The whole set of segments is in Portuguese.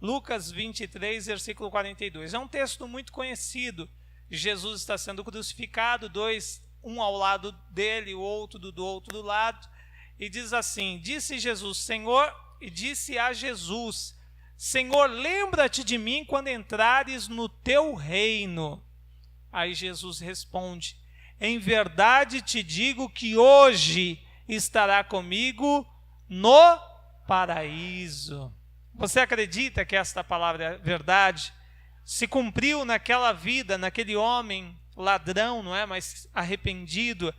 Lucas 23, versículo 42. É um texto muito conhecido. Jesus está sendo crucificado, um ao lado dele, o outro do outro lado. E diz assim, disse a Jesus, Senhor, lembra-te de mim quando entrares no teu reino. Aí Jesus responde, em verdade te digo que hoje estará comigo no paraíso. Você acredita que esta palavra é verdade? Se cumpriu naquela vida, naquele homem ladrão, não é? Mas arrependido,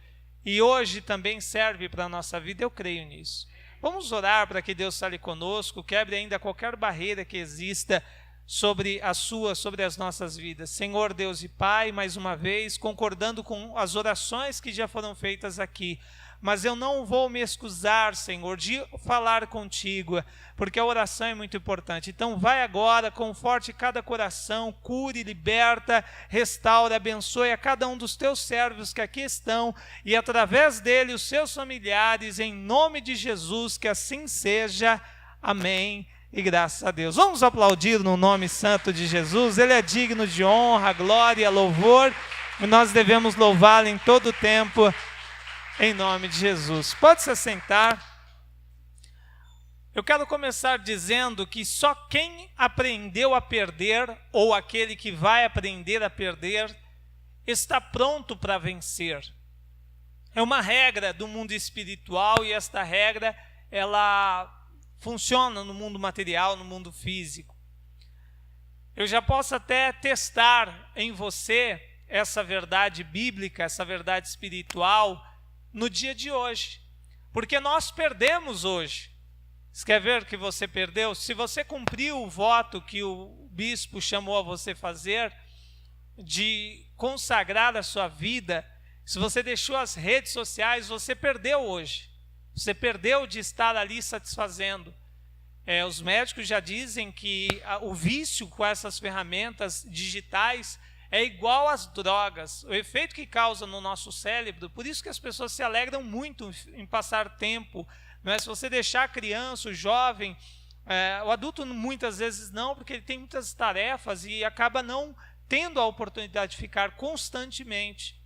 e hoje também serve para a nossa vida, eu creio nisso. Vamos orar para que Deus fale conosco, quebre ainda qualquer barreira que exista sobre as nossas vidas. Senhor Deus e Pai, mais uma vez, concordando com as orações que já foram feitas aqui, mas eu não vou me excusar, Senhor, de falar contigo, porque a oração é muito importante. Então vai agora, conforte cada coração, cure, liberta, restaura, abençoe a cada um dos teus servos que aqui estão, e através dele os seus familiares, em nome de Jesus, que assim seja. Amém. E graças a Deus. Vamos aplaudir no nome santo de Jesus. Ele é digno de honra, glória, louvor, e nós devemos louvá-lo em todo o tempo, em nome de Jesus. Pode se assentar. Eu quero começar dizendo que só quem aprendeu a perder, ou aquele que vai aprender a perder, está pronto para vencer. É uma regra do mundo espiritual, e esta regra, ela funciona no mundo material, no mundo físico. Eu já posso até testar em você essa verdade bíblica, essa verdade espiritual, no dia de hoje, porque nós perdemos hoje. Você quer ver que você perdeu? Se você cumpriu o voto que o bispo chamou a você fazer, de consagrar a sua vida, se você deixou as redes sociais, você perdeu hoje. Você perdeu de estar ali satisfazendo. Os médicos já dizem que o vício com essas ferramentas digitais é igual às drogas, o efeito que causa no nosso cérebro. Por isso que as pessoas se alegram muito em passar tempo, não é? Se você deixar a criança, o jovem, o adulto muitas vezes não, porque ele tem muitas tarefas e acaba não tendo a oportunidade de ficar constantemente.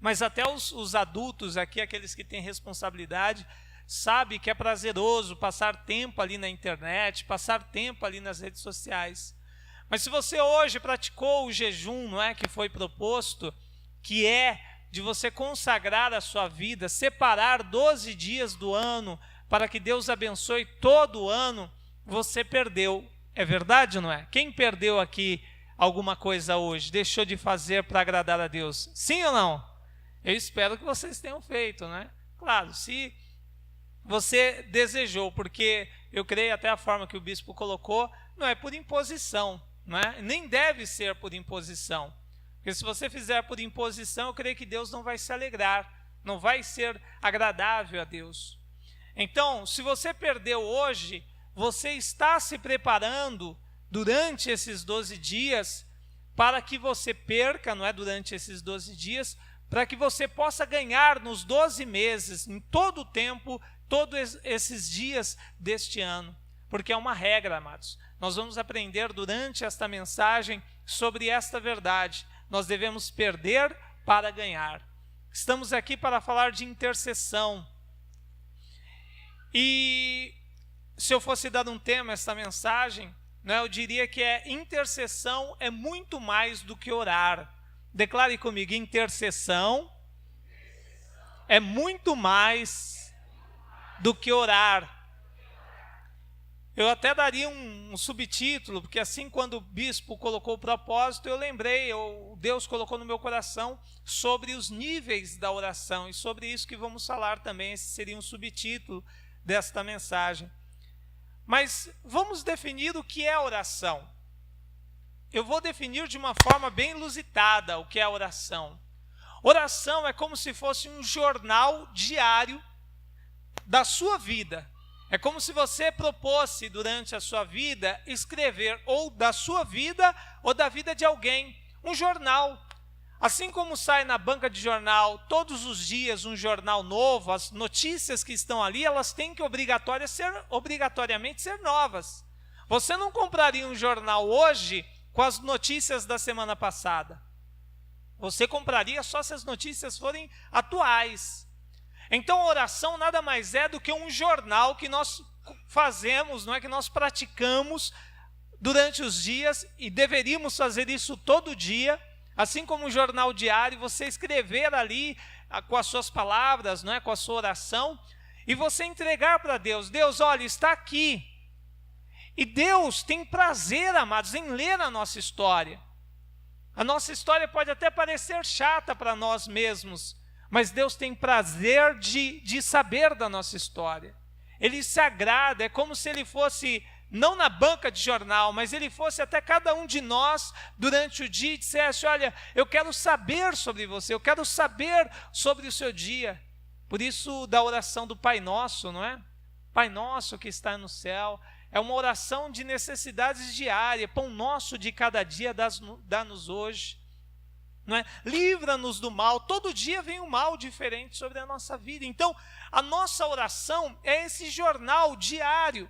Mas até os adultos aqui, aqueles que têm responsabilidade, sabe que é prazeroso passar tempo ali na internet, passar tempo ali nas redes sociais. Mas se você hoje praticou o jejum, não é, que foi proposto, que é de você consagrar a sua vida, separar 12 dias do ano para que Deus abençoe todo o ano, você perdeu. É verdade ou não é? Quem perdeu aqui alguma coisa hoje, deixou de fazer para agradar a Deus? Sim ou não? Eu espero que vocês tenham feito, né? Claro, se você desejou, porque eu creio até a forma que o bispo colocou, não é por imposição, não é? Nem deve ser por imposição. Porque se você fizer por imposição, eu creio que Deus não vai se alegrar, não vai ser agradável a Deus. Então, se você perdeu hoje, você está se preparando durante esses 12 dias para que você perca, não é? Durante esses 12 dias, para que você possa ganhar nos 12 meses, em todo o tempo, todos esses dias deste ano. Porque é uma regra, amados. Nós vamos aprender durante esta mensagem sobre esta verdade. Nós devemos perder para ganhar. Estamos aqui para falar de intercessão. E se eu fosse dar um tema a esta mensagem, né, eu diria que intercessão é muito mais do que orar. Declare comigo, intercessão é muito mais do que orar. Eu até daria um subtítulo, porque assim quando o bispo colocou o propósito, eu lembrei, Deus colocou no meu coração sobre os níveis da oração, e sobre isso que vamos falar também. Esse seria um subtítulo desta mensagem. Mas vamos definir o que é oração. Eu vou definir de uma forma bem inusitada o que é oração. Oração é como se fosse um jornal diário da sua vida. É como se você propôsse durante a sua vida escrever ou da sua vida ou da vida de alguém, um jornal. Assim como sai na banca de jornal todos os dias um jornal novo, as notícias que estão ali, elas têm que obrigatoriamente ser novas. Você não compraria um jornal hoje com as notícias da semana passada. Você compraria só se as notícias forem atuais. Então a oração nada mais é do que um jornal que nós fazemos, não é, que nós praticamos durante os dias, e deveríamos fazer isso todo dia, assim como um jornal diário, você escrever ali com as suas palavras, não é, com a sua oração, e você entregar para Deus. Deus, olha, está aqui. E Deus tem prazer, amados, em ler a nossa história. A nossa história pode até parecer chata para nós mesmos, mas Deus tem prazer de saber da nossa história. Ele se agrada, é como se Ele fosse, não na banca de jornal, mas Ele fosse até cada um de nós durante o dia e dissesse, olha, eu quero saber sobre você, eu quero saber sobre o seu dia. Por isso da oração do Pai Nosso, não é? Pai Nosso que está no céu, é uma oração de necessidades diárias. Pão nosso de cada dia dá-nos hoje. Não é? Livra-nos do mal. Todo dia vem um mal diferente sobre a nossa vida. Então, a nossa oração é esse jornal diário.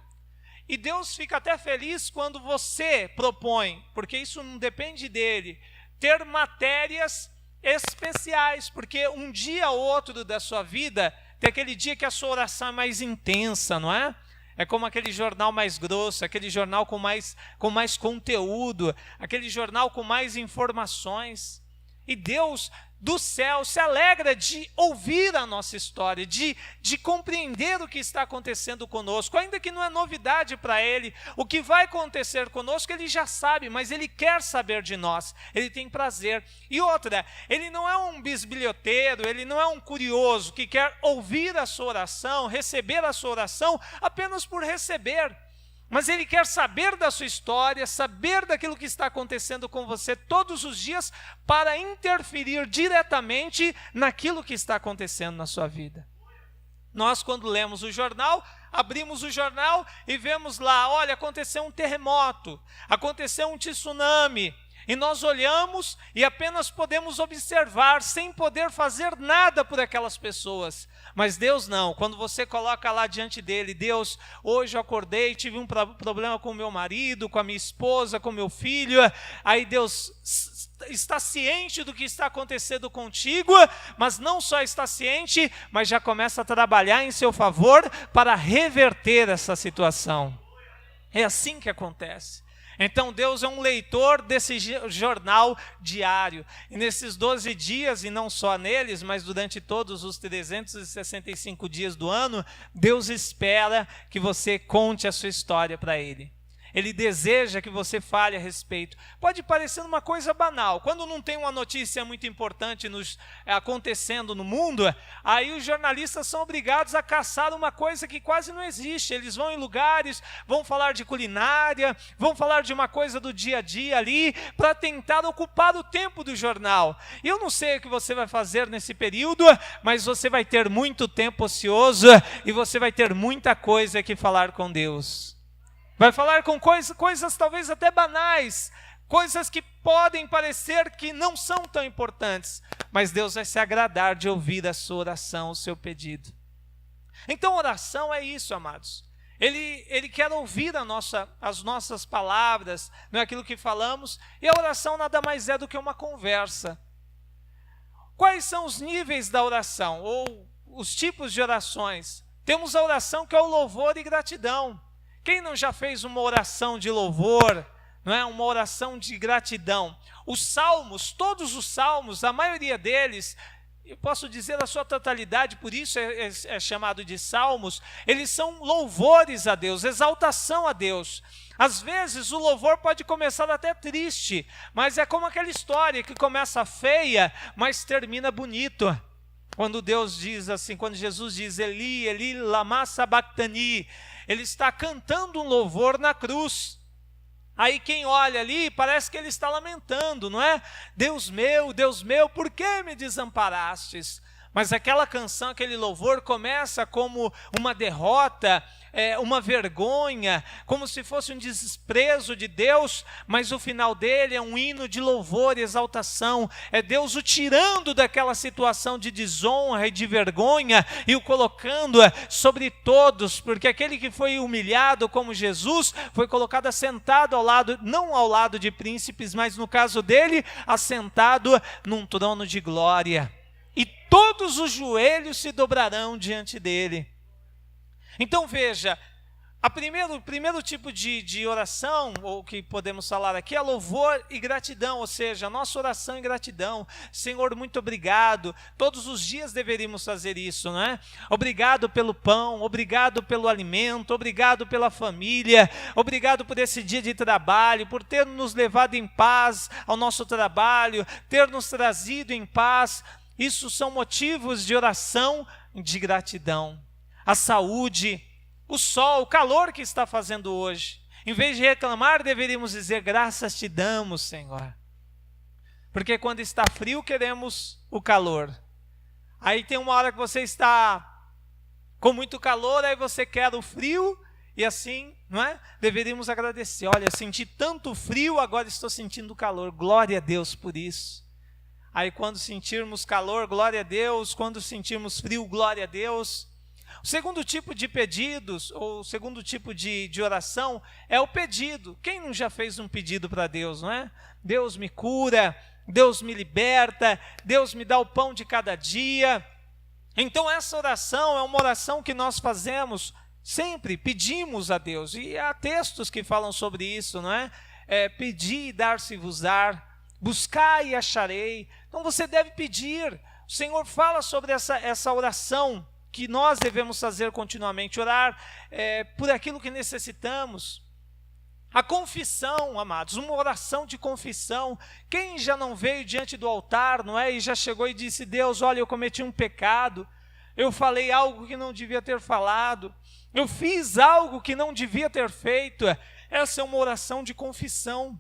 E Deus fica até feliz quando você propõe, porque isso não depende dele, ter matérias especiais, porque um dia ou outro da sua vida, tem aquele dia que a sua oração é mais intensa, não é? É como aquele jornal mais grosso, aquele jornal com mais conteúdo, aquele jornal com mais informações. E Deus do céu se alegra de ouvir a nossa história, de compreender o que está acontecendo conosco, ainda que não é novidade para Ele. O que vai acontecer conosco, Ele já sabe, mas Ele quer saber de nós, Ele tem prazer. E outra, Ele não é um bisbilhoteiro, Ele não é um curioso que quer ouvir a sua oração, receber a sua oração apenas por receber. Mas Ele quer saber da sua história, saber daquilo que está acontecendo com você todos os dias, para interferir diretamente naquilo que está acontecendo na sua vida. Nós, quando lemos o jornal, abrimos o jornal e vemos lá, olha, aconteceu um terremoto, aconteceu um tsunami, e nós olhamos e apenas podemos observar, sem poder fazer nada por aquelas pessoas. Mas Deus não, quando você coloca lá diante dele, Deus, hoje eu acordei, tive um problema com o meu marido, com a minha esposa, com o meu filho, aí Deus está ciente do que está acontecendo contigo, mas não só está ciente, mas já começa a trabalhar em seu favor para reverter essa situação. É assim que acontece. Então Deus é um leitor desse jornal diário. E nesses 12 dias, e não só neles, mas durante todos os 365 dias do ano, Deus espera que você conte a sua história para Ele. Ele deseja que você fale a respeito. Pode parecer uma coisa banal. Quando não tem uma notícia muito importante acontecendo no mundo, aí os jornalistas são obrigados a caçar uma coisa que quase não existe. Eles vão em lugares, vão falar de culinária, vão falar de uma coisa do dia a dia ali, para tentar ocupar o tempo do jornal. E eu não sei o que você vai fazer nesse período, mas você vai ter muito tempo ocioso e você vai ter muita coisa que falar com Deus. Vai falar com coisas talvez até banais, coisas que podem parecer que não são tão importantes, mas Deus vai se agradar de ouvir a sua oração, o seu pedido. Então oração é isso, amados. Ele quer ouvir as nossas palavras, não é aquilo que falamos, e a oração nada mais é do que uma conversa. Quais são os níveis da oração, ou os tipos de orações? Temos a oração que é o louvor e gratidão. Quem não já fez uma oração de louvor, não é? Uma oração de gratidão? Os salmos, todos os salmos, a maioria deles, eu posso dizer a sua totalidade, por isso é chamado de salmos, eles são louvores a Deus, exaltação a Deus. Às vezes o louvor pode começar até triste, mas é como aquela história que começa feia, mas termina bonito. Quando Deus diz assim, quando Jesus diz, Eli, Eli, lama sabachthani, Ele está cantando um louvor na cruz. Aí quem olha ali, parece que ele está lamentando, não é? Deus meu, por que me desamparastes? Mas aquela canção, aquele louvor começa como uma derrota, uma vergonha, como se fosse um desprezo de Deus, mas o final dele é um hino de louvor e exaltação. É Deus o tirando daquela situação de desonra e de vergonha e o colocando sobre todos, porque aquele que foi humilhado como Jesus foi colocado assentado ao lado, não ao lado de príncipes, mas no caso dele, assentado num trono de glória. E todos os joelhos se dobrarão diante dele. Então veja, o primeiro tipo de oração, ou que podemos falar aqui, é louvor e gratidão, ou seja, a nossa oração e gratidão. Senhor, muito obrigado. Todos os dias deveríamos fazer isso, não é? Obrigado pelo pão, obrigado pelo alimento, obrigado pela família, obrigado por esse dia de trabalho, por ter nos levado em paz ao nosso trabalho, ter nos trazido em paz. Isso são motivos de oração, de gratidão. A saúde, o sol, o calor que está fazendo hoje. Em vez de reclamar, deveríamos dizer: graças te damos, Senhor. Porque quando está frio, queremos o calor. Aí tem uma hora que você está com muito calor, aí você quer o frio, e assim, não é? Deveríamos agradecer. Olha, senti tanto frio, agora estou sentindo calor. Glória a Deus por isso. Aí quando sentirmos calor, glória a Deus. Quando sentirmos frio, glória a Deus. O segundo tipo de pedidos, ou o segundo tipo de oração, é o pedido. Quem não já fez um pedido para Deus, não é? Deus me cura, Deus me liberta, Deus me dá o pão de cada dia. Então essa oração é uma oração que nós fazemos sempre, pedimos a Deus. E há textos que falam sobre isso, não é? Pedi e dar-se-vos-á, buscai e acharei. Então você deve pedir. O Senhor fala sobre essa oração que nós devemos fazer continuamente, orar por aquilo que necessitamos. A confissão, amados, uma oração de confissão. Quem já não veio diante do altar, não é? E já chegou e disse: Deus, olha, eu cometi um pecado, eu falei algo que não devia ter falado, eu fiz algo que não devia ter feito. Essa é uma oração de confissão.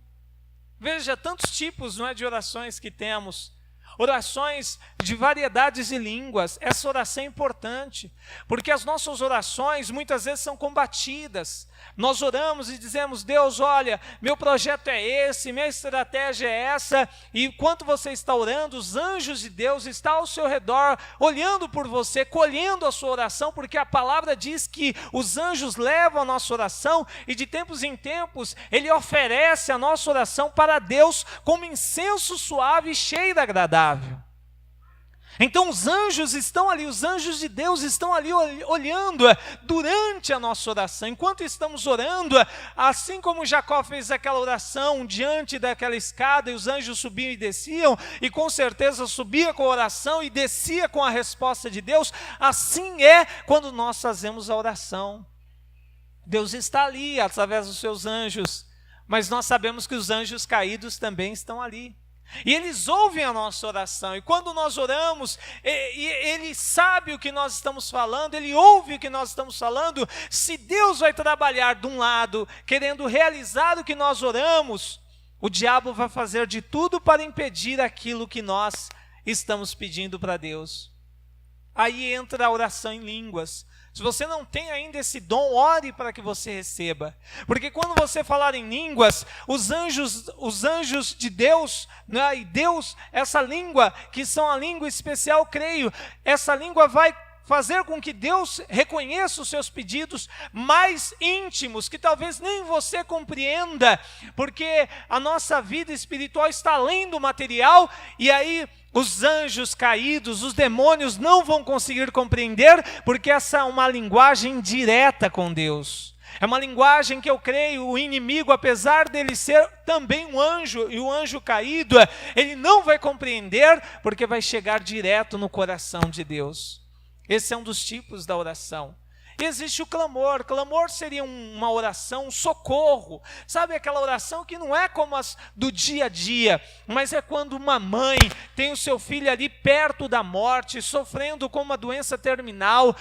Veja, tantos tipos, não é, de orações que temos. Orações de variedades de línguas. Essa oração é importante, porque as nossas orações muitas vezes são combatidas. Nós oramos e dizemos: Deus, olha, meu projeto é esse, minha estratégia é essa, e enquanto você está orando, os anjos de Deus estão ao seu redor, olhando por você, colhendo a sua oração, porque a palavra diz que os anjos levam a nossa oração, e de tempos em tempos, Ele oferece a nossa oração para Deus como incenso suave e cheiro agradável. Então os anjos estão ali, os anjos de Deus estão ali olhando durante a nossa oração. Enquanto estamos orando, assim como Jacó fez aquela oração diante daquela escada, e os anjos subiam e desciam, e com certeza subia com a oração e descia com a resposta de Deus, assim é quando nós fazemos a oração. Deus está ali através dos seus anjos, mas nós sabemos que os anjos caídos também estão ali. E eles ouvem a nossa oração, e quando nós oramos, Ele sabe o que nós estamos falando, Ele ouve o que nós estamos falando. Se Deus vai trabalhar de um lado, querendo realizar o que nós oramos, o diabo vai fazer de tudo para impedir aquilo que nós estamos pedindo para Deus. Aí entra a oração em línguas. Se você não tem ainda esse dom, ore para que você receba. Porque quando você falar em línguas, os anjos de Deus, né, e Deus, essa língua, que são a língua especial, creio, essa língua vai fazer com que Deus reconheça os seus pedidos mais íntimos, que talvez nem você compreenda, porque a nossa vida espiritual está além do material, e aí os anjos caídos, os demônios não vão conseguir compreender, porque essa é uma linguagem direta com Deus. É uma linguagem que eu creio, o inimigo, apesar dele ser também um anjo, e o anjo caído, ele não vai compreender, porque vai chegar direto no coração de Deus. Esse é um dos tipos da oração. e existe o clamor. Clamor seria uma oração, um socorro. Sabe aquela oração que não é como as do dia a dia, mas é quando uma mãe tem o seu filho ali perto da morte, sofrendo com uma doença terminal.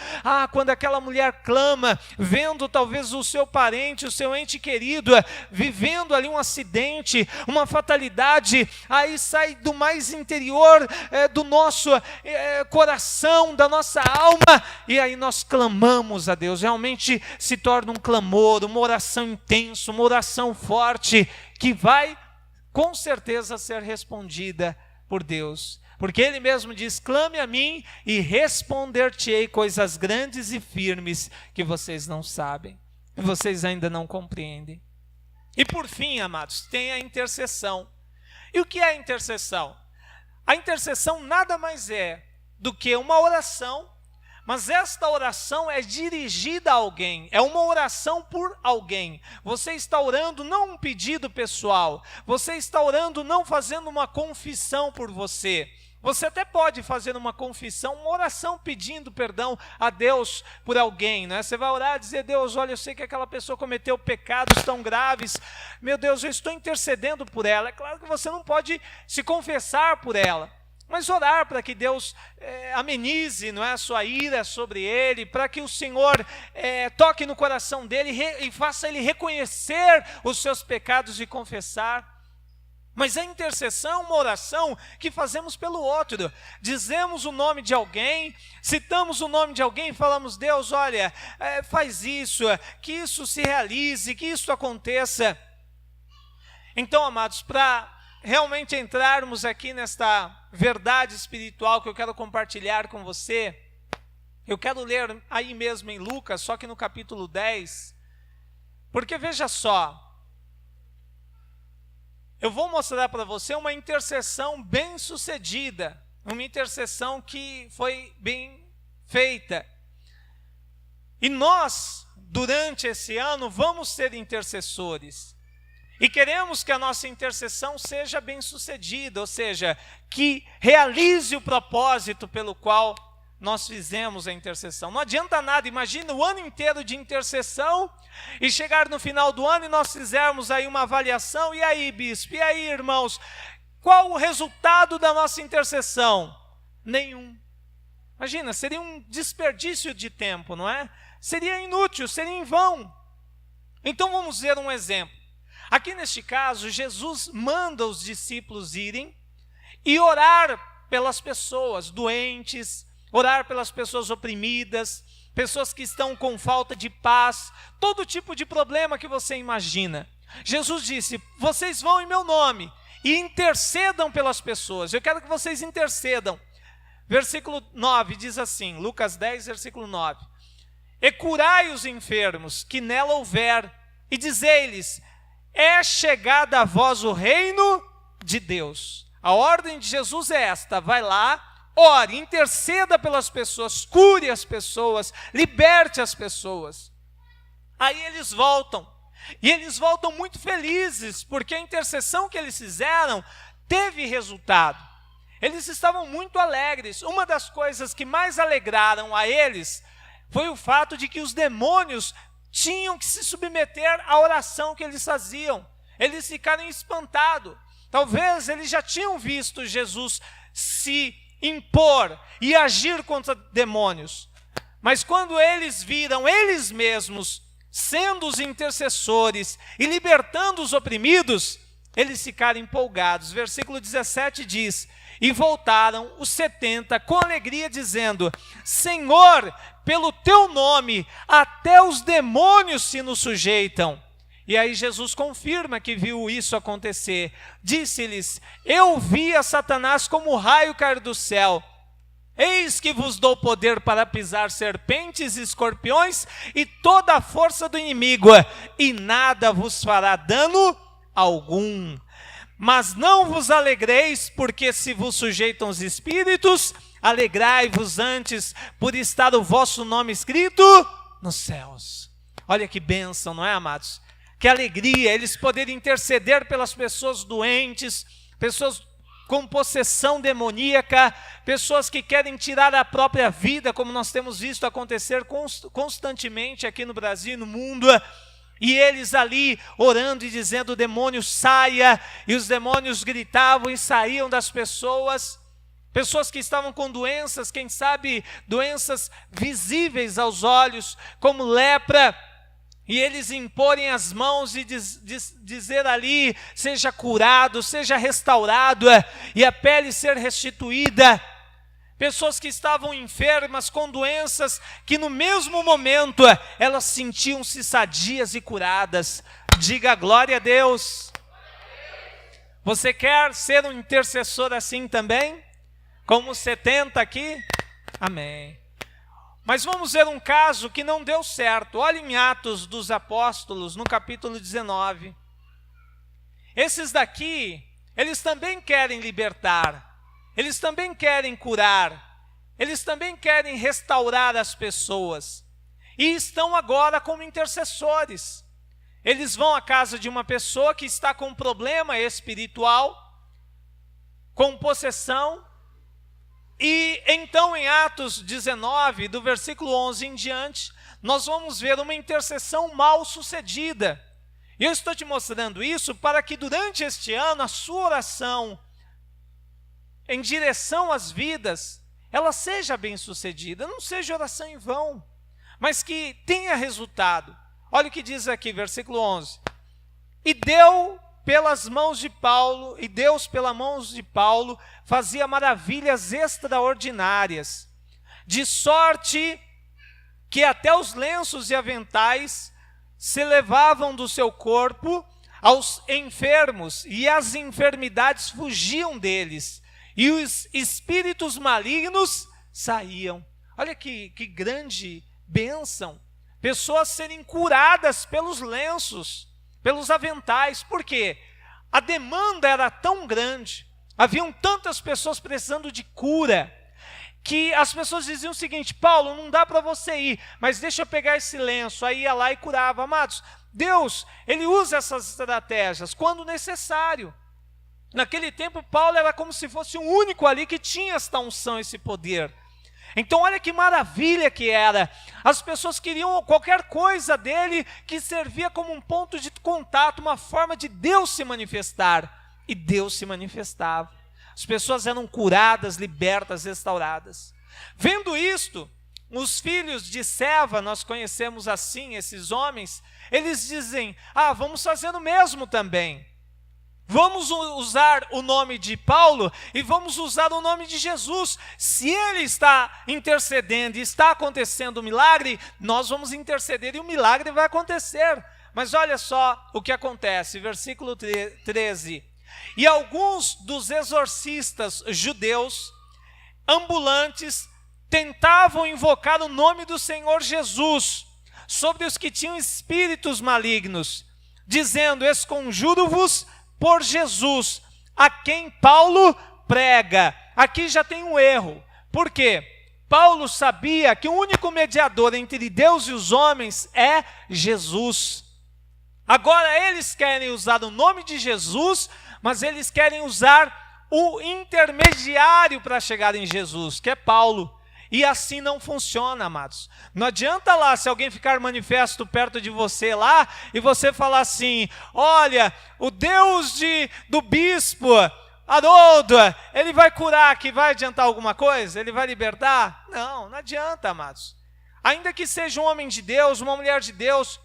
Quando aquela mulher clama, vendo talvez o seu parente, o seu ente querido, vivendo ali um acidente, uma fatalidade, aí sai do mais interior do nosso coração, da nossa alma, e aí nós clamamos a Deus. Realmente se torna um clamor, uma oração intensa, uma oração forte, que vai com certeza ser respondida por Deus. Porque Ele mesmo diz: clame a mim e responder-te-ei coisas grandes e firmes que vocês não sabem, que vocês ainda não compreendem. E por fim, amados, tem a intercessão. E o que é a intercessão? A intercessão nada mais é do que uma oração, mas esta oração é dirigida a alguém, é uma oração por alguém. Você está orando não um pedido pessoal, você está orando não fazendo uma confissão por você. Você até pode fazer uma confissão, uma oração pedindo perdão a Deus por alguém, né? Você vai orar e dizer: Deus, olha, eu sei que aquela pessoa cometeu pecados tão graves, meu Deus, eu estou intercedendo por ela. É claro que você não pode se confessar por ela, mas orar para que Deus amenize, não é, a sua ira sobre ele, para que o Senhor toque no coração dele e faça ele reconhecer os seus pecados e confessar. Mas a intercessão é uma oração que fazemos pelo outro. Dizemos o nome de alguém, citamos o nome de alguém e falamos: Deus, olha, faz isso, que isso se realize, que isso aconteça. Então, amados, para realmente entrarmos aqui nesta verdade espiritual que eu quero compartilhar com você, eu quero ler aí mesmo em Lucas, só que no capítulo 10, porque veja só, eu vou mostrar para você uma intercessão bem sucedida, uma intercessão que foi bem feita. E nós, durante esse ano, vamos ser intercessores. E queremos que a nossa intercessão seja bem sucedida, ou seja, que realize o propósito pelo qual nós fizemos a intercessão. Não adianta nada, imagina o ano inteiro de intercessão e chegar no final do ano e nós fizermos aí uma avaliação. E aí, bispo? E aí, irmãos? Qual o resultado da nossa intercessão? Nenhum. Imagina, seria um desperdício de tempo, não é? Seria inútil, seria em vão. Então vamos ver um exemplo. Aqui neste caso, Jesus manda os discípulos irem e orar pelas pessoas doentes, orar pelas pessoas oprimidas, pessoas que estão com falta de paz, todo tipo de problema que você imagina. Jesus disse: vocês vão em meu nome e intercedam pelas pessoas. Eu quero que vocês intercedam. Versículo 9 diz assim, Lucas 10, versículo 9: e curai os enfermos que nela houver, e dizei-lhes: é chegada a vós o reino de Deus. A ordem de Jesus é esta: vai lá, ore, interceda pelas pessoas, cure as pessoas, liberte as pessoas. Aí eles voltam, e eles voltam muito felizes, porque a intercessão que eles fizeram teve resultado. Eles estavam muito alegres. Uma das coisas que mais alegraram a eles foi o fato de que os demônios tinham que se submeter à oração que eles faziam. Eles ficaram espantados. Talvez eles já tinham visto Jesus se impor e agir contra demônios. Mas quando eles viram eles mesmos sendo os intercessores e libertando os oprimidos, eles ficaram empolgados. Versículo 17 diz: e voltaram os 70 com alegria, dizendo: Senhor, pelo teu nome até os demônios se nos sujeitam. E aí Jesus confirma que viu isso acontecer. Disse-lhes: eu vi a Satanás como raio cair do céu. Eis que vos dou poder para pisar serpentes e escorpiões e toda a força do inimigo, e nada vos fará dano algum. Mas não vos alegreis, porque se vos sujeitam os espíritos, alegrai-vos antes por estar o vosso nome escrito nos céus. Olha que bênção, não é, amados? Que alegria eles poderem interceder pelas pessoas doentes, pessoas com possessão demoníaca, pessoas que querem tirar a própria vida, como nós temos visto acontecer constantemente aqui no Brasil e no mundo, e eles ali orando e dizendo: demônio saia, e os demônios gritavam e saíam das pessoas que estavam com doenças, quem sabe doenças visíveis aos olhos, como lepra, e eles imporem as mãos e dizer ali: seja curado, seja restaurado, e a pele ser restituída. Pessoas que estavam enfermas com doenças, que no mesmo momento elas sentiam-se sadias e curadas. Diga glória a Deus. Você quer ser um intercessor assim também? Como 70 aqui? Amém. Mas vamos ver um caso que não deu certo. Olha em Atos dos Apóstolos, no capítulo 19. Esses daqui, eles também querem libertar. Eles também querem curar. Eles também querem restaurar as pessoas. E estão agora como intercessores. Eles vão à casa de uma pessoa que está com um problema espiritual, com possessão. E então em Atos 19, do versículo 11 em diante, nós vamos ver uma intercessão mal sucedida. E eu estou te mostrando isso para que durante este ano a sua oração em direção às vidas, ela seja bem sucedida, não seja oração em vão, mas que tenha resultado. Olha o que diz aqui, versículo 11. E Deus pelas mãos de Paulo fazia maravilhas extraordinárias, de sorte que até os lenços e aventais se levavam do seu corpo aos enfermos, e as enfermidades fugiam deles, e os espíritos malignos saíam. Olha que grande bênção, pessoas serem curadas pelos lenços, pelos aventais. Por quê? A demanda era tão grande, haviam tantas pessoas precisando de cura, que as pessoas diziam o seguinte: Paulo, não dá para você ir, mas deixa eu pegar esse lenço. Aí ia lá e curava. Amados, Deus, Ele usa essas estratégias quando necessário. Naquele tempo, Paulo era como se fosse o único ali que tinha esta unção, esse poder. Então olha que maravilha que era. As pessoas queriam qualquer coisa dele que servia como um ponto de contato, uma forma de Deus se manifestar. E Deus se manifestava. As pessoas eram curadas, libertas, restauradas. Vendo isto, os filhos de Seva, nós conhecemos assim esses homens, eles dizem: vamos fazer o mesmo também. Vamos usar o nome de Paulo e vamos usar o nome de Jesus. Se ele está intercedendo e está acontecendo o milagre, nós vamos interceder e o milagre vai acontecer. Mas olha só o que acontece, versículo 13. E alguns dos exorcistas judeus ambulantes tentavam invocar o nome do Senhor Jesus sobre os que tinham espíritos malignos, dizendo: esconjuro-vos por Jesus, a quem Paulo prega. Aqui já tem um erro. Por quê? Paulo sabia que o único mediador entre Deus e os homens é Jesus. Agora eles querem usar o nome de Jesus, mas eles querem usar o intermediário para chegar em Jesus, que é Paulo. E assim não funciona, amados. Não adianta lá, se alguém ficar manifesto perto de você lá, e você falar assim: olha, o Deus do bispo Haroldo, ele vai curar, que vai adiantar alguma coisa? Ele vai libertar? Não adianta, amados. Ainda que seja um homem de Deus, uma mulher de Deus,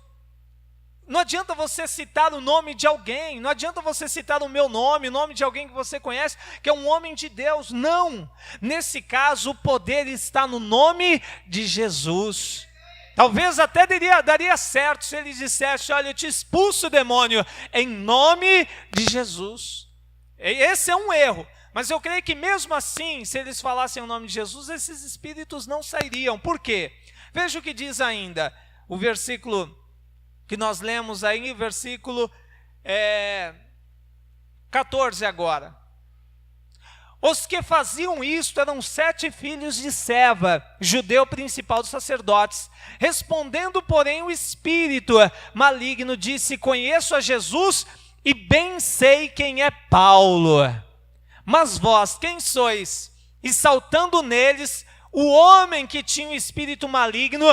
não adianta você citar o nome de alguém, não adianta você citar o meu nome, o nome de alguém que você conhece, que é um homem de Deus. Não, nesse caso o poder está no nome de Jesus. Talvez até daria certo se ele dissesse: olha, eu te expulso, demônio, em nome de Jesus. Esse é um erro, mas eu creio que mesmo assim, se eles falassem o nome de Jesus, esses espíritos não sairiam. Por quê? Veja o que diz ainda, o versículo que nós lemos aí, versículo 14 agora. Os que faziam isto eram 7 filhos de Seva, judeu principal dos sacerdotes. Respondendo, porém, o espírito maligno disse: conheço a Jesus e bem sei quem é Paulo. Mas vós, quem sois? E saltando neles, o homem que tinha um espírito maligno,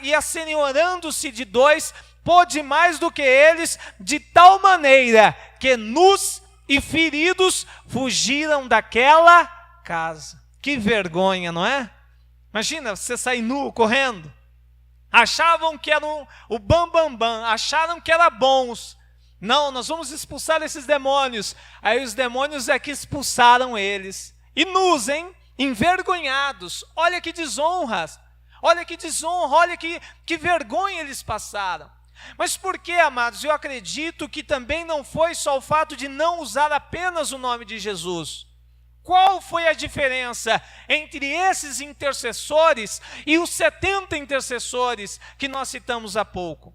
e assenhorando-se de dois, pôde mais do que eles, de tal maneira que nus e feridos fugiram daquela casa. Que vergonha, não é? Imagina você sair nu, correndo. Achavam que eram o bambambam, acharam que eram bons. Não, nós vamos expulsar esses demônios. Aí os demônios é que expulsaram eles. E nus, hein? Envergonhados. Olha que desonras. Olha que desonra, olha que vergonha eles passaram. Mas por que, amados? Eu acredito que também não foi só o fato de não usar apenas o nome de Jesus. Qual foi a diferença entre esses intercessores e os 70 intercessores que nós citamos há pouco?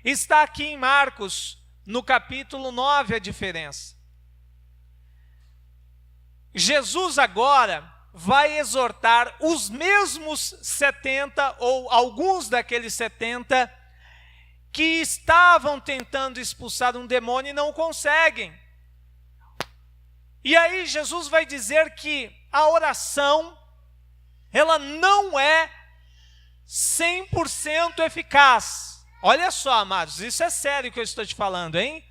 Está aqui em Marcos, no capítulo 9, a diferença. Jesus agora vai exortar os mesmos 70, ou alguns daqueles 70, que estavam tentando expulsar um demônio e não conseguem. E aí Jesus vai dizer que a oração, ela não é 100% eficaz. Olha só, amados, isso é sério que eu estou te falando, hein?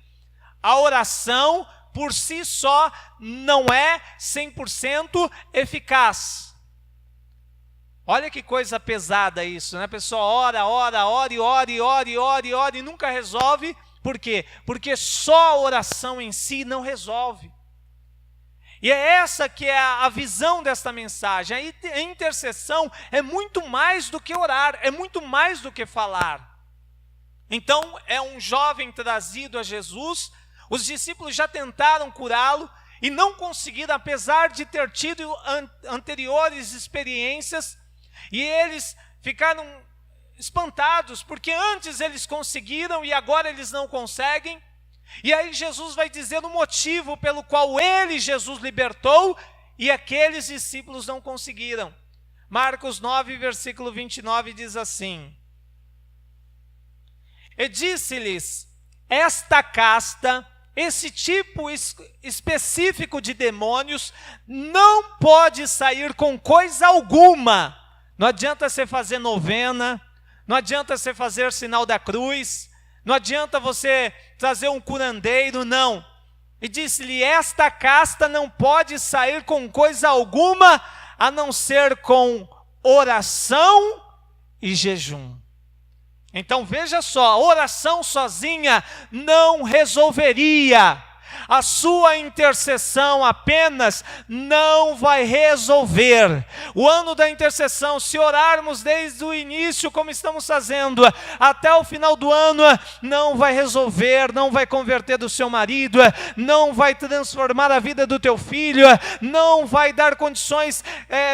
A oração, por si só, não é 100% eficaz. Olha que coisa pesada isso, né? A pessoa ora e nunca resolve. Por quê? Porque só a oração em si não resolve. E é essa que é a visão desta mensagem. A intercessão é muito mais do que orar, é muito mais do que falar. Então, é um jovem trazido a Jesus, os discípulos já tentaram curá-lo e não conseguiram, apesar de ter tido anteriores experiências, e eles ficaram espantados, porque antes eles conseguiram e agora eles não conseguem. E aí Jesus vai dizer o motivo pelo qual ele, Jesus, libertou e aqueles discípulos não conseguiram. Marcos 9, versículo 29 diz assim: E disse-lhes, esta casta, esse tipo específico de demônios, não pode sair com coisa alguma. Não adianta você fazer novena, não adianta você fazer sinal da cruz, não adianta você trazer um curandeiro, não. E disse-lhe, esta casta não pode sair com coisa alguma, a não ser com oração e jejum. Então veja só, a oração sozinha não resolveria. A sua intercessão apenas não vai resolver. O ano da intercessão, se orarmos desde o início, como estamos fazendo, até o final do ano, não vai resolver, não vai converter do seu marido, não vai transformar a vida do teu filho, não vai dar condições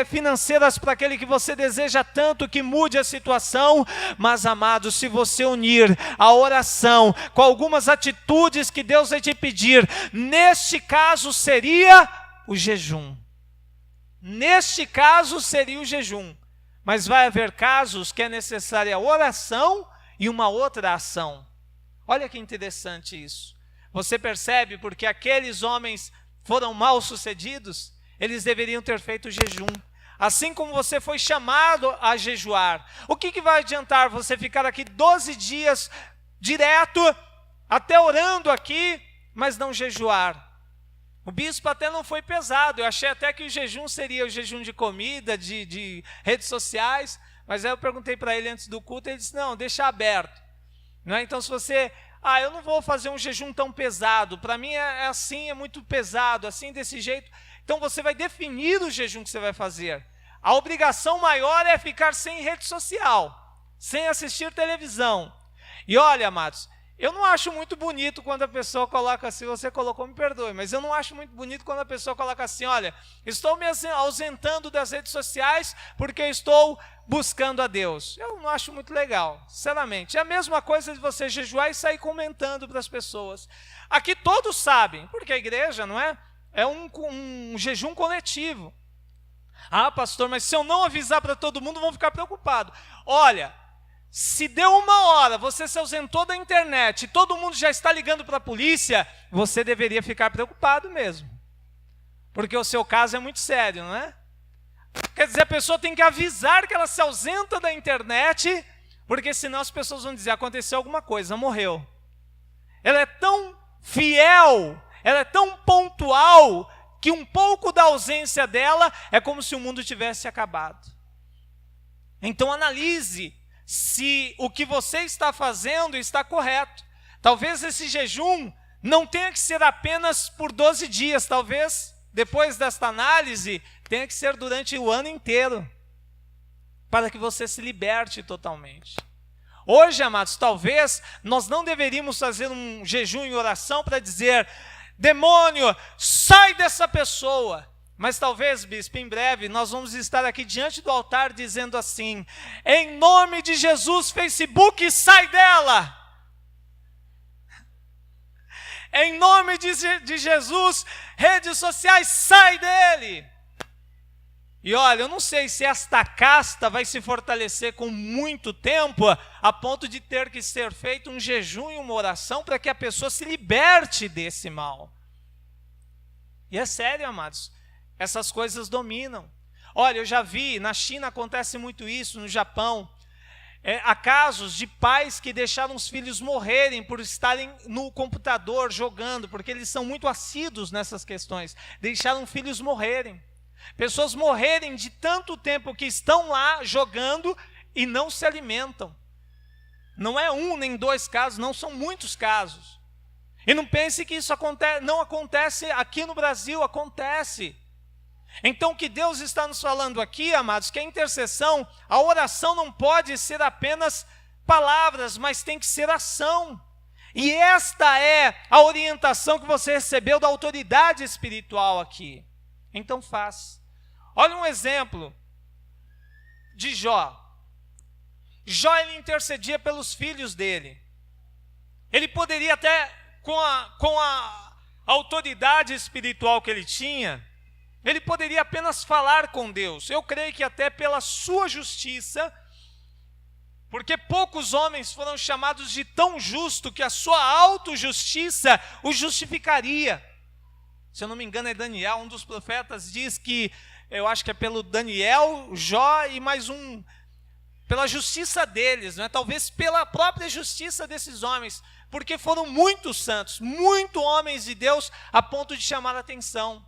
financeiras para aquele que você deseja tanto que mude a situação. Mas, amados, se você unir a oração com algumas atitudes que Deus vai te pedir, neste caso seria o jejum. Neste caso seria o jejum. Mas vai haver casos que é necessária a oração e uma outra ação. Olha que interessante isso. Você percebe porque aqueles homens foram mal sucedidos? Eles deveriam ter feito jejum. Assim como você foi chamado a jejuar. O que vai adiantar você ficar aqui 12 dias direto, até orando aqui, mas não jejuar? O bispo até não foi pesado, eu achei até que o jejum seria o jejum de comida, de redes sociais, mas aí eu perguntei para ele antes do culto, ele disse, não, deixa aberto. Não é? Então se você, eu não vou fazer um jejum tão pesado, para mim é assim, é muito pesado, assim desse jeito, então você vai definir o jejum que você vai fazer. A obrigação maior é ficar sem rede social, sem assistir televisão. E olha, amados, eu não acho muito bonito quando a pessoa coloca assim, você colocou, me perdoe, mas eu não acho muito bonito quando a pessoa coloca assim, olha, estou me ausentando das redes sociais porque eu estou buscando a Deus. Eu não acho muito legal, sinceramente. É a mesma coisa de você jejuar e sair comentando para as pessoas. Aqui todos sabem, porque a igreja, não é? É um jejum coletivo. Ah, pastor, mas se eu não avisar para todo mundo, vão ficar preocupados. Olha, se deu 1 hora, você se ausentou da internet e todo mundo já está ligando para a polícia, você deveria ficar preocupado mesmo. Porque o seu caso é muito sério, não é? Quer dizer, a pessoa tem que avisar que ela se ausenta da internet, porque senão as pessoas vão dizer, aconteceu alguma coisa, morreu. Ela é tão fiel, ela é tão pontual, que um pouco da ausência dela é como se o mundo tivesse acabado. Então analise se o que você está fazendo está correto. Talvez esse jejum não tenha que ser apenas por 12 dias, talvez depois desta análise tenha que ser durante o ano inteiro, para que você se liberte totalmente. Hoje, amados, talvez nós não deveríamos fazer um jejum e oração para dizer, demônio, sai dessa pessoa. Mas talvez, bispo, em breve, nós vamos estar aqui diante do altar dizendo assim, em nome de Jesus, Facebook, sai dela. Em nome de Jesus, redes sociais, sai dele. E olha, eu não sei se esta casta vai se fortalecer com muito tempo, a ponto de ter que ser feito um jejum e uma oração para que a pessoa se liberte desse mal. E é sério, amados, essas coisas dominam. Olha, eu já vi, na China acontece muito isso, no Japão. Há casos de pais que deixaram os filhos morrerem por estarem no computador jogando, porque eles são muito assíduos nessas questões. Deixaram filhos morrerem. Pessoas morrerem de tanto tempo que estão lá jogando e não se alimentam. Não é um nem dois casos, não, são muitos casos. E não pense que isso não acontece aqui no Brasil, acontece. Então o que Deus está nos falando aqui, amados, que a intercessão, a oração não pode ser apenas palavras, mas tem que ser ação. E esta é a orientação que você recebeu da autoridade espiritual aqui. Então faz. Olha um exemplo de Jó. Jó, ele intercedia pelos filhos dele. Ele poderia até, com a autoridade espiritual que ele tinha, ele poderia apenas falar com Deus. Eu creio que até pela sua justiça, porque poucos homens foram chamados de tão justo que a sua autojustiça o justificaria. Se eu não me engano é Daniel, um dos profetas diz que, eu acho que é pelo Daniel, Jó e mais um, pela justiça deles, né? Talvez pela própria justiça desses homens, porque foram muito santos, muito homens de Deus, a ponto de chamar a atenção.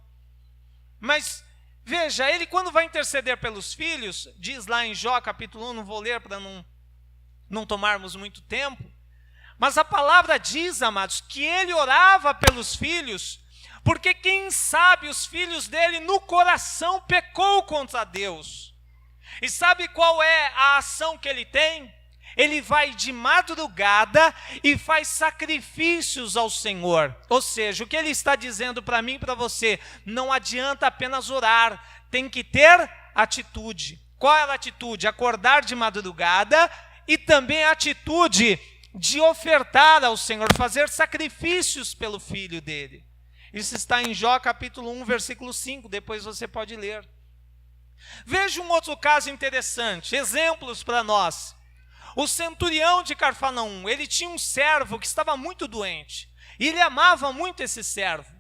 Mas, veja, ele quando vai interceder pelos filhos, diz lá em Jó capítulo 1, não vou ler para não tomarmos muito tempo, mas a palavra diz, amados, que ele orava pelos filhos, porque quem sabe os filhos dele no coração pecou contra Deus. E sabe qual é a ação que ele tem? Ele vai de madrugada e faz sacrifícios ao Senhor. Ou seja, o que ele está dizendo para mim e para você, não adianta apenas orar, tem que ter atitude. Qual é a atitude? Acordar de madrugada e também a atitude de ofertar ao Senhor, fazer sacrifícios pelo filho dele. Isso está em Jó capítulo 1, versículo 5, depois você pode ler. Veja um outro caso interessante, exemplos para nós. O centurião de Cafarnaum, ele tinha um servo que estava muito doente, e ele amava muito esse servo.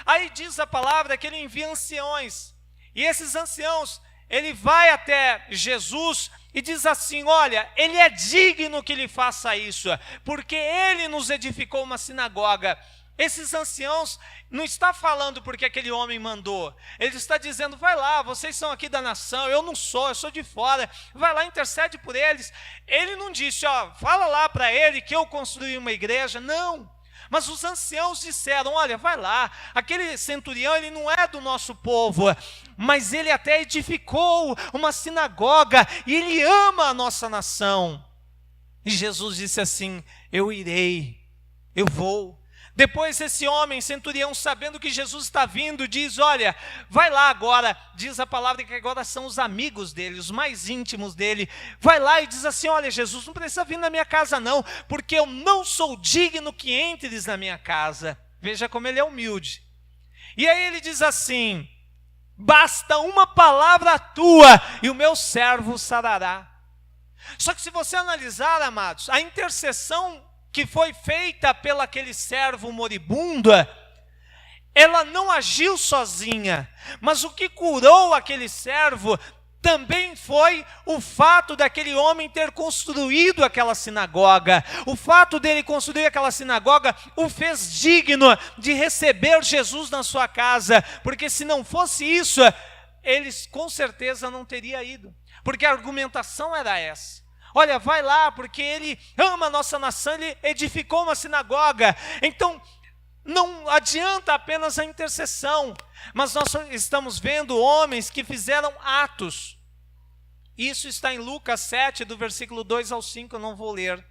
Aí diz a palavra que ele envia anciões, e esses anciãos, ele vai até Jesus e diz assim, olha, ele é digno que lhe faça isso, porque ele nos edificou uma sinagoga. Esses anciãos não está falando porque aquele homem mandou. Ele está dizendo, vai lá, vocês são aqui da nação, eu não sou, eu sou de fora. Vai lá, intercede por eles. Ele não disse, fala lá para ele que eu construí uma igreja. Não. Mas os anciãos disseram, olha, vai lá. Aquele centurião, ele não é do nosso povo, mas ele até edificou uma sinagoga e ele ama a nossa nação. E Jesus disse assim, eu irei, eu vou. Depois esse homem, centurião, sabendo que Jesus está vindo, diz, olha, vai lá agora, diz a palavra que agora são os amigos dele, os mais íntimos dele, vai lá e diz assim, olha Jesus, não precisa vir na minha casa não, porque eu não sou digno que entres na minha casa. Veja como ele é humilde. E aí ele diz assim, basta uma palavra tua e o meu servo sarará. Só que se você analisar, amados, a intercessão que foi feita pelo aquele servo moribundo, ela não agiu sozinha, mas o que curou aquele servo também foi o fato daquele homem ter construído aquela sinagoga. O fato dele construir aquela sinagoga o fez digno de receber Jesus na sua casa, porque se não fosse isso, eles com certeza não teriam ido, porque a argumentação era essa. Olha, vai lá, porque ele ama a nossa nação, ele edificou uma sinagoga. Então, não adianta apenas a intercessão, mas nós estamos vendo homens que fizeram atos. Isso está em Lucas 7, do versículo 2 ao 5, eu não vou ler.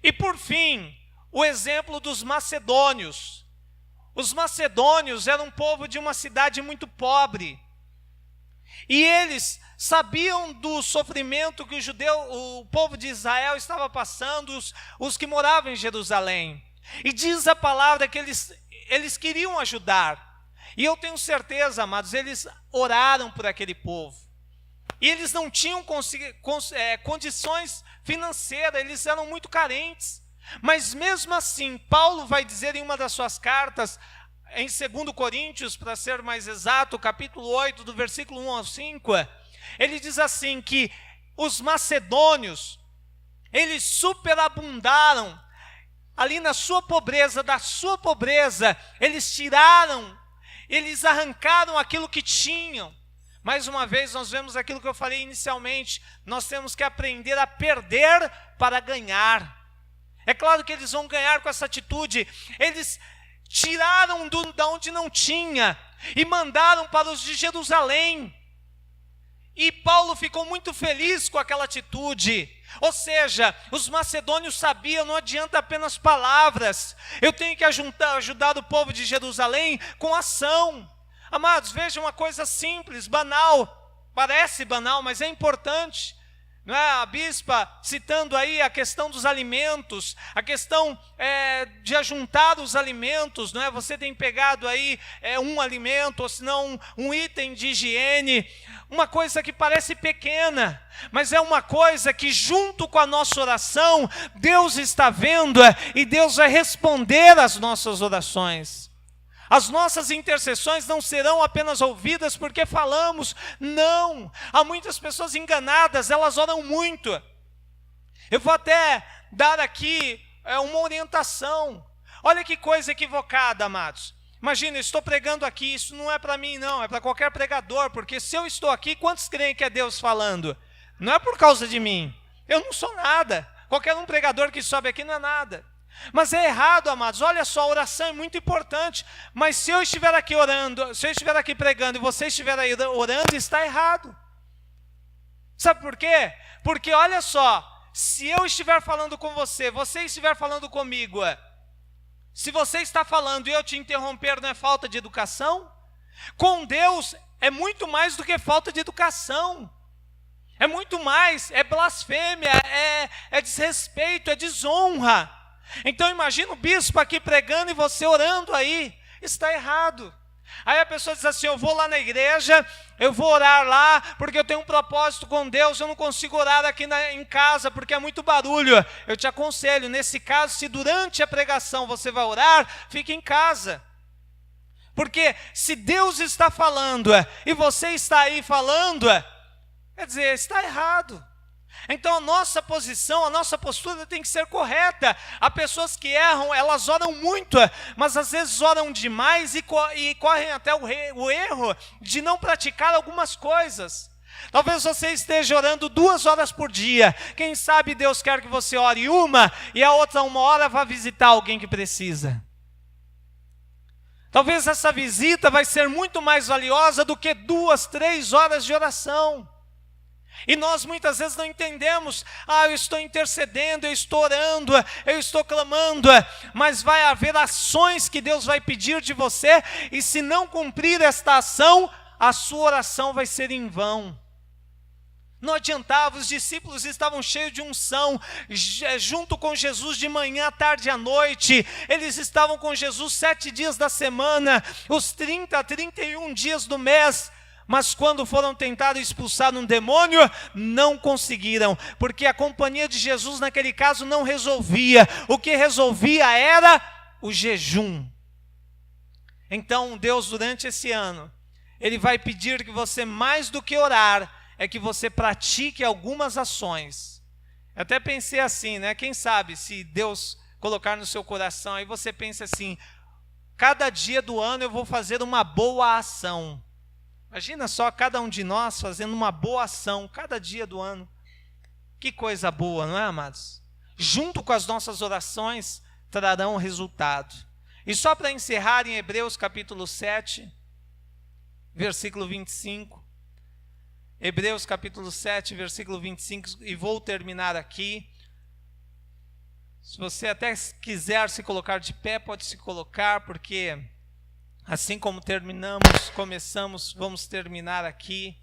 E por fim, o exemplo dos macedônios. Os macedônios eram um povo de uma cidade muito pobre. E eles sabiam do sofrimento que o povo de Israel estava passando, os que moravam em Jerusalém. E diz a palavra que eles queriam ajudar. E eu tenho certeza, amados, eles oraram por aquele povo. E eles não tinham condições financeiras, eles eram muito carentes. Mas mesmo assim, Paulo vai dizer em uma das suas cartas, em 2 Coríntios, para ser mais exato, capítulo 8, do versículo 1 ao 5, ele diz assim que os macedônios, eles superabundaram, ali na sua pobreza, da sua pobreza, eles arrancaram aquilo que tinham. Mais uma vez, nós vemos aquilo que eu falei inicialmente, nós temos que aprender a perder para ganhar. É claro que eles vão ganhar com essa atitude. Eles tiraram de onde não tinha e mandaram para os de Jerusalém. E Paulo ficou muito feliz com aquela atitude. Ou seja, os macedônios sabiam, não adianta apenas palavras. Eu tenho que ajudar o povo de Jerusalém com ação. Amados, vejam uma coisa simples, banal. Parece banal, mas é importante. Não é? A bispa citando aí a questão dos alimentos, a questão de ajuntar os alimentos, não é? Você tem pegado aí um alimento, ou senão um item de higiene, uma coisa que parece pequena, mas é uma coisa que junto com a nossa oração, Deus está vendo e Deus vai responder às nossas orações. As nossas intercessões não serão apenas ouvidas porque falamos, não. Há muitas pessoas enganadas, elas oram muito. Eu vou até dar aqui uma orientação. Olha que coisa equivocada, amados. Imagina, eu estou pregando aqui, isso não é para mim não, é para qualquer pregador, porque se eu estou aqui, quantos creem que é Deus falando? Não é por causa de mim, eu não sou nada. Qualquer um pregador que sobe aqui não é nada. Mas é errado, amados. Olha só, a oração é muito importante. Mas se eu estiver aqui orando, se eu estiver aqui pregando e você estiver aí orando, está errado. Sabe por quê? Porque olha só, se eu estiver falando com você, você estiver falando comigo, se você está falando e eu te interromper, não é falta de educação? Com Deus é muito mais do que falta de educação. É muito mais, é blasfêmia, é desrespeito, é desonra. Então imagina o bispo aqui pregando e você orando aí, está errado. Aí a pessoa diz assim, eu vou lá na igreja, eu vou orar lá, porque eu tenho um propósito com Deus, eu não consigo orar aqui em casa, porque é muito barulho. Eu te aconselho, nesse caso, se durante a pregação você vai orar, fique em casa. Porque se Deus está falando e você está aí falando, quer dizer, está errado. Então a nossa posição, a nossa postura tem que ser correta. Há pessoas que erram, elas oram muito, mas às vezes oram demais e correm até o erro de não praticar algumas coisas. Talvez você esteja orando 2 horas por dia. Quem sabe Deus quer que você ore uma e a outra 1 hora vá visitar alguém que precisa. Talvez essa visita vai ser muito mais valiosa do que 2, 3 horas de oração. E nós muitas vezes não entendemos, eu estou intercedendo, eu estou orando, eu estou clamando, mas vai haver ações que Deus vai pedir de você, e se não cumprir esta ação, a sua oração vai ser em vão. Não adiantava, os discípulos estavam cheios de unção, junto com Jesus de manhã, tarde e à noite. Eles estavam com Jesus 7 dias da semana, os 30, 31 dias do mês. Mas quando foram tentar expulsar um demônio, não conseguiram, porque a companhia de Jesus naquele caso não resolvia. O que resolvia era o jejum. Então Deus, durante esse ano, Ele vai pedir que você, mais do que orar, é que você pratique algumas ações. Eu até pensei assim, né? Quem sabe se Deus colocar no seu coração, aí você pensa assim, cada dia do ano eu vou fazer uma boa ação. Imagina só cada um de nós fazendo uma boa ação, cada dia do ano. Que coisa boa, não é, amados? Junto com as nossas orações, trarão resultado. E só para encerrar, em Hebreus capítulo 7, versículo 25. Hebreus capítulo 7, versículo 25, e vou terminar aqui. Se você até quiser se colocar de pé, pode se colocar, porque assim como começamos, vamos terminar aqui.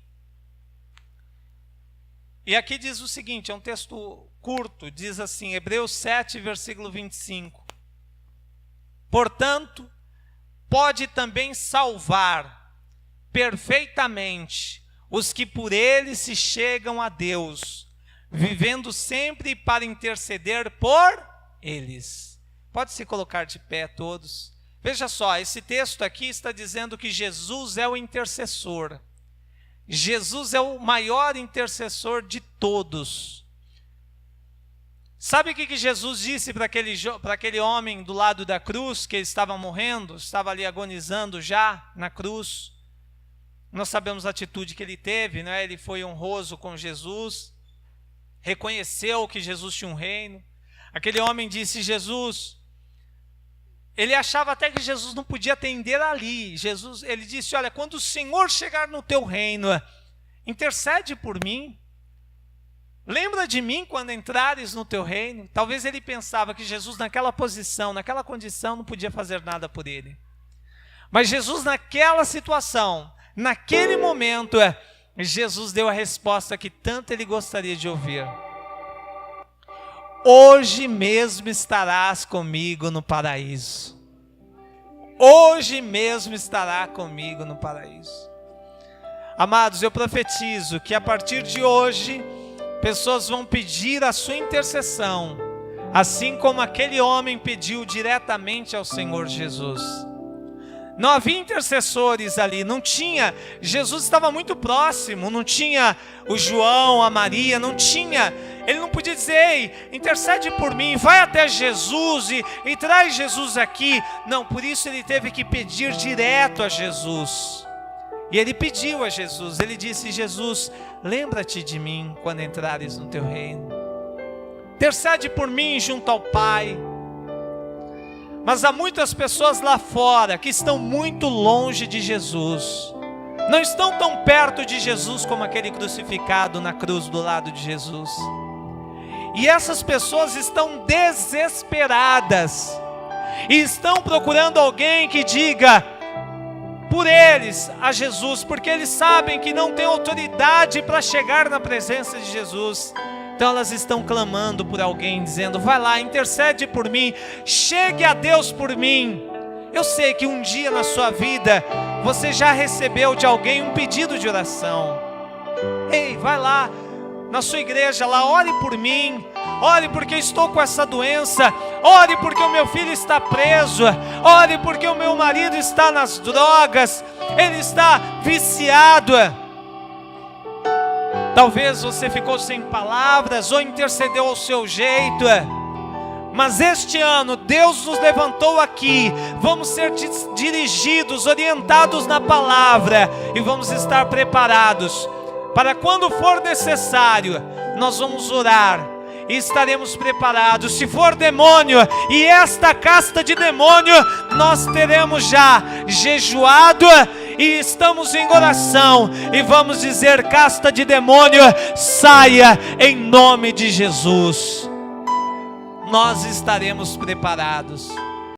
E aqui diz o seguinte, é um texto curto, diz assim, Hebreus 7, versículo 25. Portanto, pode também salvar perfeitamente os que por ele se chegam a Deus, vivendo sempre para interceder por eles. Pode se colocar de pé todos. Veja só, esse texto aqui está dizendo que Jesus é o intercessor. Jesus é o maior intercessor de todos. Sabe o que Jesus disse para aquele homem do lado da cruz, que ele estava morrendo, estava ali agonizando já na cruz? Nós sabemos a atitude que ele teve, né? Ele foi honroso com Jesus, reconheceu que Jesus tinha um reino. Aquele homem disse, Jesus, ele achava até que Jesus não podia atender ali. Ele disse, olha, quando o Senhor chegar no teu reino, intercede por mim. Lembra de mim quando entrares no teu reino. Talvez ele pensava que Jesus naquela posição, naquela condição, não podia fazer nada por ele. Mas Jesus naquela situação, naquele momento, Jesus deu a resposta que tanto ele gostaria de ouvir. Hoje mesmo estarás comigo no paraíso. Hoje mesmo estará comigo no paraíso. Amados, eu profetizo que a partir de hoje, pessoas vão pedir a sua intercessão, assim como aquele homem pediu diretamente ao Senhor Jesus. Não havia intercessores ali, não tinha, Jesus estava muito próximo, não tinha o João, a Maria, não tinha, ele não podia dizer, ei, intercede por mim, vai até Jesus e traz Jesus aqui. Não, por isso ele teve que pedir direto a Jesus. E ele pediu a Jesus, ele disse, Jesus, lembra-te de mim quando entrares no teu reino. Intercede por mim junto ao Pai. Mas há muitas pessoas lá fora que estão muito longe de Jesus. Não estão tão perto de Jesus como aquele crucificado na cruz do lado de Jesus. E essas pessoas estão desesperadas. E estão procurando alguém que diga por eles a Jesus, porque eles sabem que não tem autoridade para chegar na presença de Jesus. Então elas estão clamando por alguém, dizendo, vai lá, intercede por mim, chegue a Deus por mim. Eu sei que um dia na sua vida, você já recebeu de alguém um pedido de oração. Ei, vai lá, na sua igreja lá, ore por mim, ore porque eu estou com essa doença, ore porque o meu filho está preso, ore porque o meu marido está nas drogas, ele está viciado. Talvez você ficou sem palavras ou intercedeu ao seu jeito. Mas este ano Deus nos levantou aqui. Vamos ser dirigidos, orientados na palavra. E vamos estar preparados para quando for necessário. Nós vamos orar e estaremos preparados. Se for demônio e esta casta de demônio, nós teremos já jejuado e estamos em oração, e vamos dizer, casta de demônio, saia em nome de Jesus. Nós estaremos preparados.